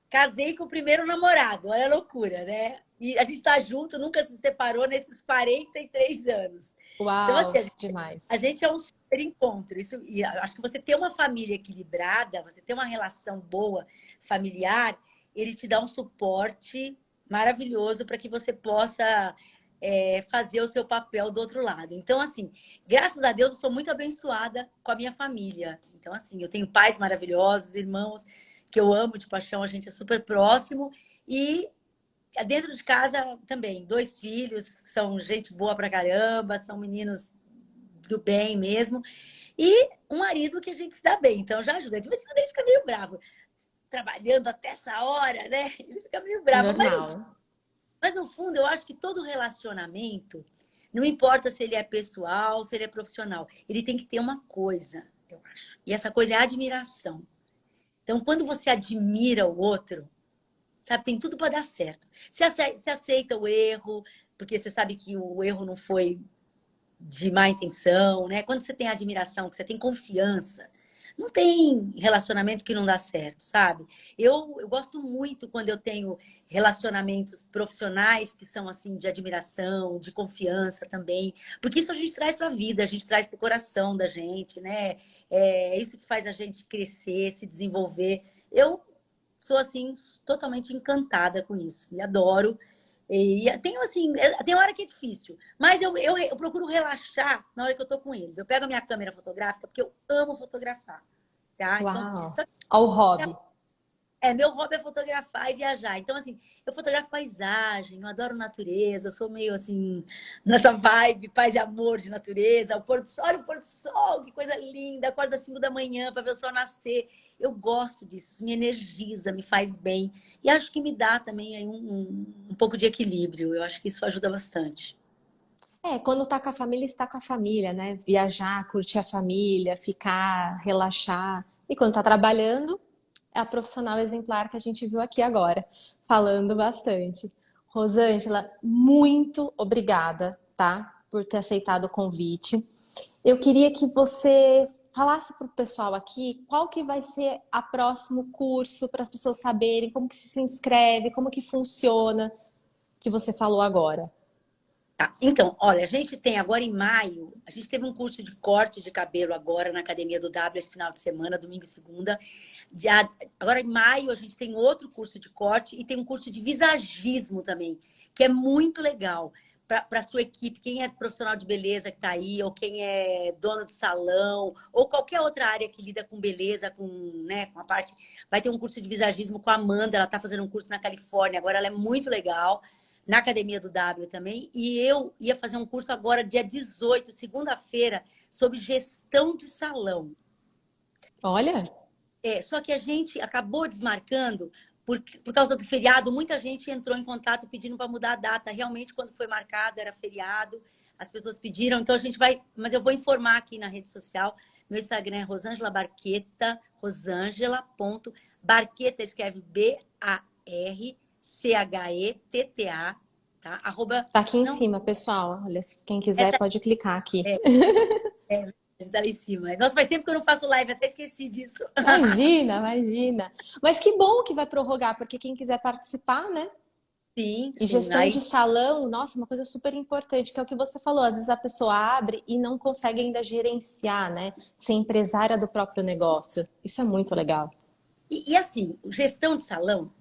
casei com o primeiro namorado, olha a loucura, né? E a gente está junto, nunca se separou nesses 43 anos. Então, assim, Uau, demais. a gente é um super encontro. Isso, e acho que você ter uma família equilibrada, você ter uma relação boa familiar, ele te dá um suporte maravilhoso para que você possa fazer o seu papel do outro lado. Então, assim, graças a Deus, eu sou muito abençoada com a minha família. Então, assim, eu tenho pais maravilhosos, irmãos que eu amo de paixão, a gente é super próximo. E dentro de casa também, dois filhos que são gente boa pra caramba, são meninos do bem mesmo. E um marido que a gente se dá bem, então já ajuda. De vez em quando ele fica meio bravo. trabalhando até essa hora, né? Ele fica meio bravo. Normal. Mas no fundo, eu acho que todo relacionamento, não importa se ele é pessoal, se ele é profissional, ele tem que ter uma coisa, eu acho. E essa coisa é a admiração. Então, quando você admira o outro, sabe, tem tudo para dar certo. Você aceita o erro, porque você sabe que o erro não foi de má intenção, né? Quando você tem admiração, que você tem confiança, não tem relacionamento que não dá certo, sabe? Eu gosto muito quando eu tenho relacionamentos profissionais que são assim de admiração, de confiança também, porque isso a gente traz para a vida, a gente traz para o coração da gente, né? É isso que faz a gente crescer, se desenvolver. Eu sou assim totalmente encantada com isso e adoro. E tem assim, tem hora que é difícil, mas eu procuro relaxar na hora que eu tô com eles. Eu pego a minha câmera fotográfica porque eu amo fotografar, tá? Então, Uau! só que Ao hobby. meu hobby é fotografar e viajar. Então, assim, eu fotografo paisagem, eu adoro natureza, eu sou meio assim, nessa vibe, paz e amor de natureza. O pôr do sol, olha o pôr do sol, que coisa linda. Acordo às 5 da manhã para ver o sol nascer. Eu gosto disso, isso me energiza, me faz bem. E acho que me dá também aí um pouco de equilíbrio. Eu acho que isso ajuda bastante. É, quando tá com a família, está com a família, né? Viajar, curtir a família, ficar, relaxar. E quando tá trabalhando, é a profissional exemplar que a gente viu aqui agora, falando bastante. Rosângela, muito obrigada, tá? Por ter aceitado o convite. Eu queria que você falasse para o pessoal aqui qual que vai ser a próximo curso para as pessoas saberem como que se inscreve, como que funciona, que você falou agora. Tá, então, olha, a gente tem agora em maio, a gente teve um curso de corte de cabelo agora na Academia do W esse final de semana, domingo e segunda. Agora em maio a gente tem outro curso de corte e tem um curso de visagismo também, que é muito legal para a sua equipe, quem é profissional de beleza que está aí, ou quem é dono de salão, ou qualquer outra área que lida com beleza, né, com a parte. Vai ter um curso de visagismo com a Amanda, ela está fazendo um curso na Califórnia, agora ela é muito legal na Academia do W também, e eu ia fazer um curso agora, dia 18, segunda-feira, sobre gestão de salão. Olha, Só que a gente acabou desmarcando por causa do feriado, muita gente entrou em contato pedindo para mudar a data. Realmente, quando foi marcado, era feriado, as pessoas pediram, então a gente vai, mas eu vou informar aqui na rede social. Meu Instagram é Rosângela Barqueta, rosangela.barqueta, escreve Barchetta, tá? Arroba, tá aqui em não, cima, pessoal. Olha, se quem é, quiser pode clicar aqui. tá lá em cima. Nossa, faz tempo que eu não faço live, até esqueci disso. Imagina, imagina. Mas que bom que vai prorrogar, porque quem quiser participar, né? Sim, E sim. gestão Aí de salão, nossa, uma coisa super importante, que é o que você falou. Às vezes a pessoa abre e não consegue ainda gerenciar, né? Ser empresária do próprio negócio. Isso é muito legal. e assim, gestão de salão,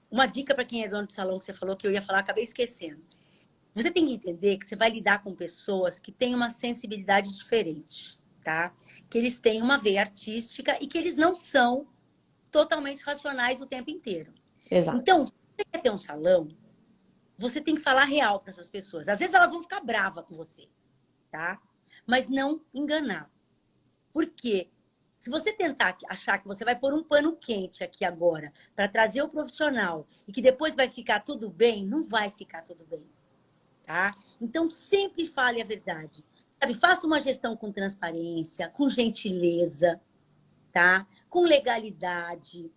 uma dica para quem é dono de salão que você falou que eu ia falar, acabei esquecendo. Você tem que entender que você vai lidar com pessoas que têm uma sensibilidade diferente, tá? Que eles têm uma veia artística e que eles não são totalmente racionais o tempo inteiro. Exato. Então, se você quer ter um salão, você tem que falar real para essas pessoas. Às vezes elas vão ficar bravas com você, tá? Mas não enganar. Por quê? Se você tentar achar que você vai pôr um pano quente aqui agora para trazer o profissional e que depois vai ficar tudo bem, não vai ficar tudo bem, tá? Então sempre fale a verdade. Sabe, faça uma gestão com transparência, com gentileza, tá? Com legalidade,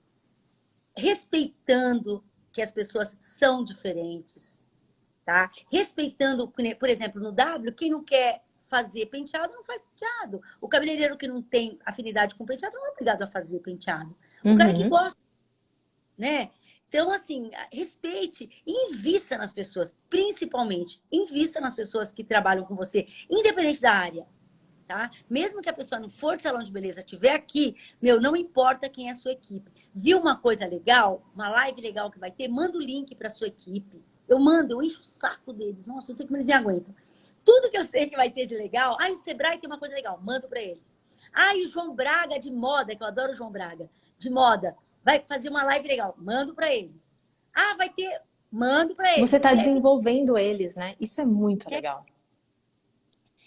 respeitando que as pessoas são diferentes, tá? Respeitando, por exemplo, no W, quem não quer fazer penteado, não faz penteado. O cabeleireiro que não tem afinidade com penteado não é obrigado a fazer penteado. O cara que Uhum. gosta, né? Então, assim, respeite e invista nas pessoas, principalmente, invista nas pessoas que trabalham com você, independente da área, tá? Mesmo que a pessoa não for de salão de beleza, estiver aqui, meu, não importa quem é a sua equipe. Viu uma coisa legal, uma live legal que vai ter, manda o link para sua equipe. Eu mando, eu encho o saco deles. Nossa, eu sei como eles me aguentam. Tudo que eu sei que vai ter de legal, o Sebrae tem uma coisa legal, mando para eles. E o João Braga de moda, que eu adoro o João Braga, de moda, vai fazer uma live legal, mando para eles. Vai ter, mando para Você eles. está desenvolvendo eles, né? Isso é muito legal.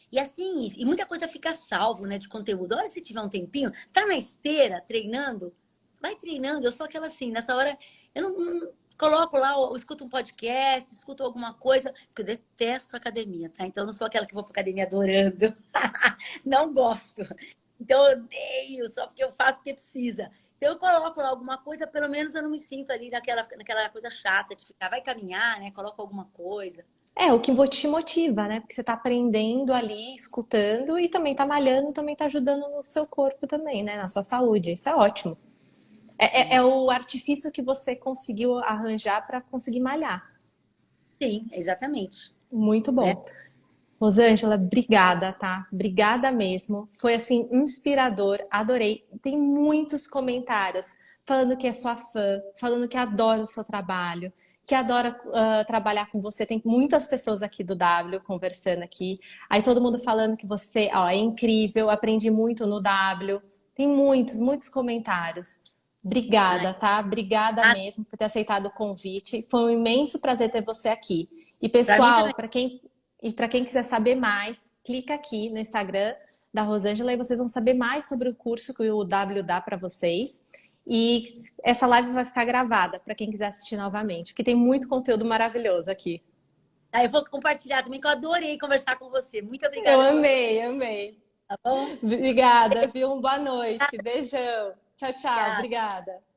E assim, e muita coisa fica salvo, né, de conteúdo. A hora que você tiver um tempinho, tá na esteira treinando, vai treinando. Eu sou aquela assim, nessa hora, eu não coloco lá, eu escuto um podcast, escuto alguma coisa, porque eu detesto academia, tá? Então eu não sou aquela que vou pra academia adorando. Não gosto. Então eu odeio, só porque eu faço porque precisa. Então eu coloco lá alguma coisa, pelo menos eu não me sinto ali naquela coisa chata de ficar, vai caminhar, né? Coloco alguma coisa. É, o que te motiva, né? Porque você tá aprendendo ali, escutando e também tá malhando, também tá ajudando no seu corpo também, né? Na sua saúde. Isso é ótimo. É o artifício que você conseguiu arranjar para conseguir malhar. Sim, exatamente. Muito Né? bom. Rosângela, obrigada, tá? Obrigada mesmo. Foi assim inspirador, adorei. Tem muitos comentários falando que é sua fã, falando que adora o seu trabalho, que adora trabalhar com você. Tem muitas pessoas aqui do W conversando aqui. Aí todo mundo falando que você, ó, é incrível, aprendi muito no W. Tem muitos, muitos comentários. Ai, Obrigada, tá? Obrigada ah, mesmo por ter aceitado o convite. Foi um imenso prazer ter você aqui. E pra mim pessoal, também. para quem quiser saber mais, clica aqui no Instagram da Rosângela e vocês vão saber mais sobre o curso que o W dá para vocês. E essa live vai ficar gravada para quem quiser assistir novamente, porque tem muito conteúdo maravilhoso aqui. Aí eu vou compartilhar também, que eu adorei conversar com você. Muito Eu obrigada pela sua, amei, amei. tá bom? Obrigada, viu? Boa noite. Beijão. Tchau, tchau. Obrigada. Obrigada.